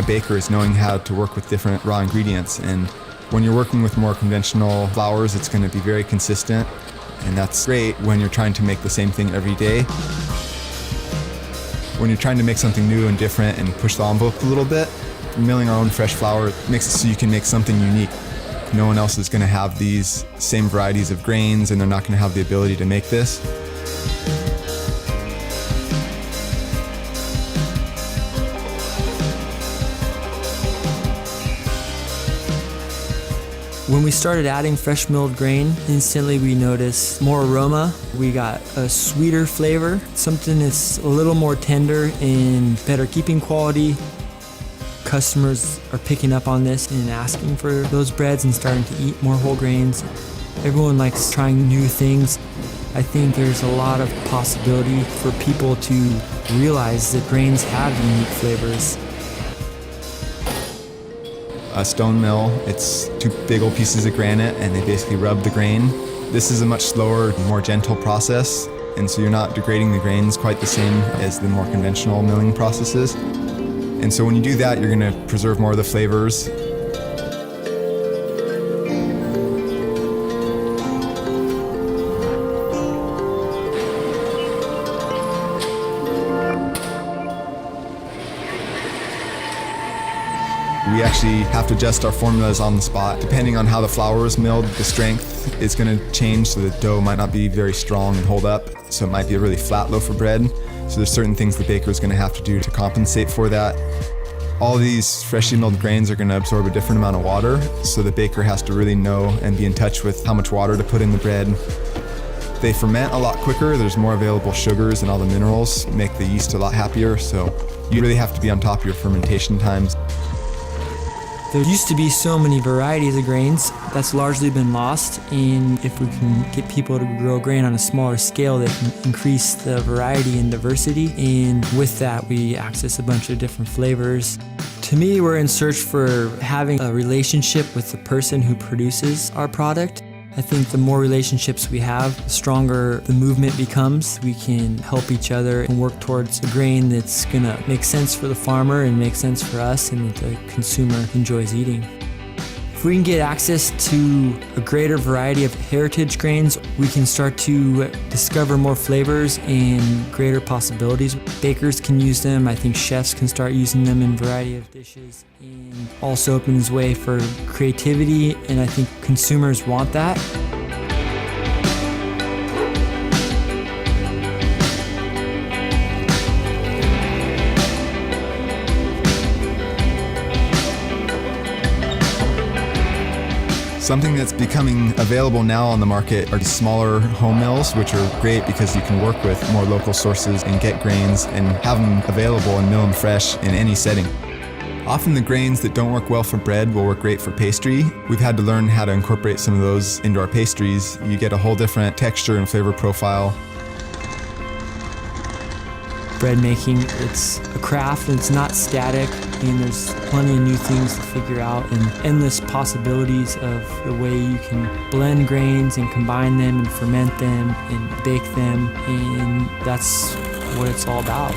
baker is knowing how to work with different raw ingredients. And when you're working with more conventional flours, it's going to be very consistent. And that's great when you're trying to make the same thing every day. When you're trying to make something new and different and push the envelope a little bit, milling our own fresh flour makes it so you can make something unique. No one else is going to have these same varieties of grains, and they're not going to have the ability to make this. When we started adding fresh milled grain, instantly we noticed more aroma. We got a sweeter flavor, something that's a little more tender and better keeping quality. Customers are picking up on this and asking for those breads and starting to eat more whole grains. Everyone likes trying new things. I think there's a lot of possibility for people to realize that grains have unique flavors. A stone mill, it's two big old pieces of granite and they basically rub the grain. This is a much slower, more gentle process, and so you're not degrading the grains quite the same as the more conventional milling processes. And so when you do that, you're going to preserve more of the flavors. We actually have to adjust our formulas on the spot. Depending on how the flour is milled, the strength is going to change, so the dough might not be very strong and hold up, so it might be a really flat loaf of bread. So there's certain things the baker is going to have to do to compensate for that. All these freshly milled grains are going to absorb a different amount of water, so the baker has to really know and be in touch with how much water to put in the bread. They ferment a lot quicker, there's more available sugars, and all the minerals make the yeast a lot happier, so you really have to be on top of your fermentation times. There used to be so many varieties of grains. That's largely been lost, and if we can get people to grow grain on a smaller scale, they can increase the variety and diversity, and with that we access a bunch of different flavors. To me, we're in search for having a relationship with the person who produces our product. I think the more relationships we have, the stronger the movement becomes. We can help each other and work towards a grain that's gonna make sense for the farmer and make sense for us and that the consumer enjoys eating. If we can get access to a greater variety of heritage grains, we can start to discover more flavors and greater possibilities. Bakers can use them. I think chefs can start using them in a variety of dishes, and also opens way for creativity, and I think consumers want that. Something that's becoming available now on the market are smaller home mills, which are great because you can work with more local sources and get grains and have them available and mill them fresh in any setting. Often the grains that don't work well for bread will work great for pastry. We've had to learn how to incorporate some of those into our pastries. You get a whole different texture and flavor profile. Bread making, it's a craft and it's not static, and there's plenty of new things to figure out and endless possibilities of the way you can blend grains and combine them and ferment them and bake them, and that's what it's all about.